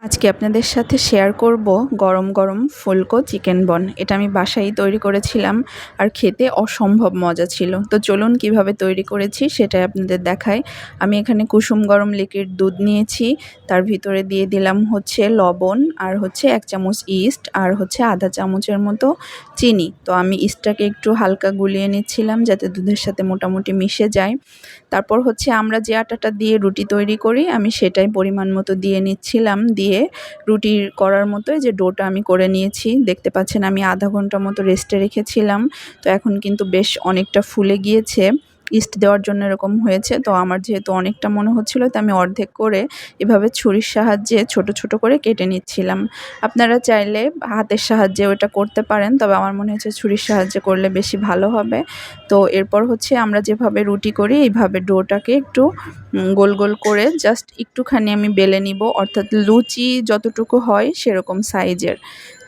আজকে আপনাদের সাথে শেয়ার করব গরম গরম ফুলকো চিকেন বন। এটা আমি বাসায় তৈরি করেছিলাম আর খেতে অসম্ভব মজা ছিল। তো চলুন কিভাবে তৈরি করেছি সেটাই আপনাদের দেখাই। আমি এখানে কুসুম গরম লিকুইড দুধ নিয়েছি, তার ভিতরে দিয়ে দিলাম হচ্ছে লবণ আর হচ্ছে 1 চামচ ইস্ট আর হচ্ছে আধা চামচের মতো চিনি। তো আমি ইস্টটাকে একটু হালকা গুলিয়ে নিচ্ছিলাম যাতে দুধের সাথে মোটামুটি মিশে যায়। তারপর হচ্ছে আমরা যে আটাটা দিয়ে রুটি তৈরি করি আমি সেটাই পরিমাণ মতো দিয়ে নিচ্ছিলাম। দিয়ে রুটি করার মতো যে ডোটা আমি করে নিয়েছি, দেখতে পাচ্ছেন আমি আধা ঘন্টা মতো রেস্টে রেখেছিলাম। তো এখন কিন্তু বেশ অনেকটা ফুলে গিয়েছে, ইস্ট দেওয়ার জন্য এরকম হয়েছে। তো আমার যেহেতু অনেকটা মনে হচ্ছিল তো আমি অর্ধেক করে এভাবে ছুরির সাহায্যে ছোট ছোট করে কেটে নিচ্ছিলাম। আপনারা চাইলে হাতের সাহায্যে ওটা করতে পারেন, তবে আমার মনে হচ্ছে ছুরির সাহায্যে করলে বেশি ভালো হবে। তো এরপর হচ্ছে আমরা যেভাবে রুটি করি এইভাবে ডোটাকে একটু গোল গোল করে জাস্ট একটুখানি আমি বেলে নিব, অর্থাৎ লুচি যতটুকু হয় সেরকম সাইজের।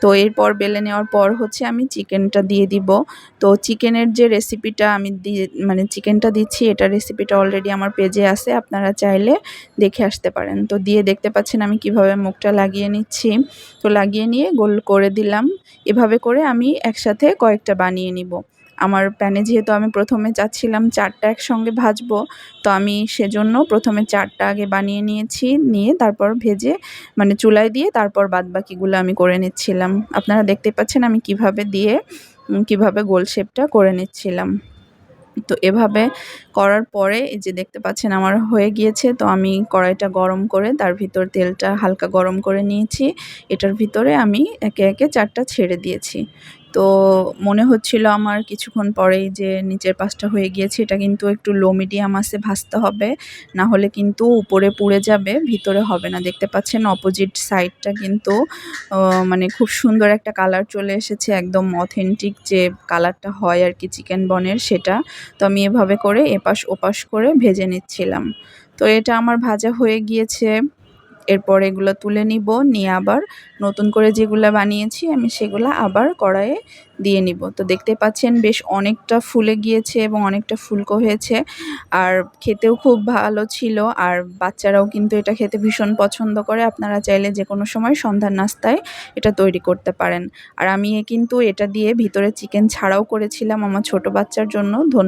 তো এরপর বেলে নেওয়ার পর হচ্ছে আমি চিকেনটা দিয়ে দিব। তো চিকেনের যে রেসিপিটা আমি মানে চিকেনটা দিচ্ছি এটা রেসিপিটা অলরেডি আমার পেজে আছে, আপনারা চাইলে দেখে আসতে পারেন। তো দিয়ে দেখতে পাচ্ছেন আমি কিভাবে মুখটা লাগিয়ে নিচ্ছি। তো লাগিয়ে নিয়ে গোল করে দিলাম। এভাবে করে আমি একসাথে কয়েকটা বানিয়ে নিব। আমার প্যানে যেহেতু আমি প্রথমে চাচ্ছিলাম 4টা একসঙ্গে ভাজবো, তো আমি সেজন্য প্রথমে 4টা আগে বানিয়ে নিয়েছি, নিয়ে তারপর ভেজে মানে চুলায় দিয়ে তারপর বাদবাকিগুলো আমি করে নিচ্ছিলাম। আপনারা দেখতে পাচ্ছেন আমি কিভাবে দিয়ে কিভাবে গোল শেপটা করে নিচ্ছিলাম। তো এভাবে করার পরে এই যে দেখতে পাচ্ছেন আমার হয়ে গিয়েছে। তো আমি কড়াইটা গরম করে তার ভিতর তেলটা হালকা গরম করে নিয়েছি। এটার ভিতরে আমি একে একে 4টা ছেড়ে দিয়েছি। তো মনে হচ্ছিল আমার কিছুক্ষণ পরেই যে নিচের পাশটা হয়ে গিয়েছে। এটা কিন্তু একটু লো মিডিয়াম আঁচে ভাজতে হবে, না হলে কিন্তু উপরে পুড়ে যাবে, ভিতরে হবে না। দেখতে পাচ্ছেন অপোজিট সাইডটা কিন্তু মানে খুব সুন্দর একটা কালার চলে এসেছে, একদম অথেন্টিক যে কালারটা হয় আর কি চিকেন বনের সেটা। তো আমি এভাবে করে এপাশ ওপাশ করে ভেজে নিচ্ছিলাম। তো এটা আমার ভাজা হয়ে গিয়েছে। এরপর এগুলো তুলে নিব, নিয়ে আবার নতুন করে যেগুলা বানিয়েছি আমি সেগুলা আবার কড়াইয়ে দিয়ে নিব। তো দেখতে পাচ্ছেন বেশ অনেকটা ফুলে গিয়েছে এবং অনেকটা ফুলকো হয়েছে, আর খেতেও খুব ভালো ছিল। আর বাচ্চারাও কিন্তু এটা খেতে ভীষণ পছন্দ করে। আপনারা চাইলে যে কোনো সময় সন্ধ্যার নাস্তায় এটা তৈরি করতে পারেন। আর আমি কিন্তু এটা দিয়ে ভিতরে চিকেন ছাড়াও করেছিলাম আমার ছোট বাচ্চার জন্য। ধন্যবাদ।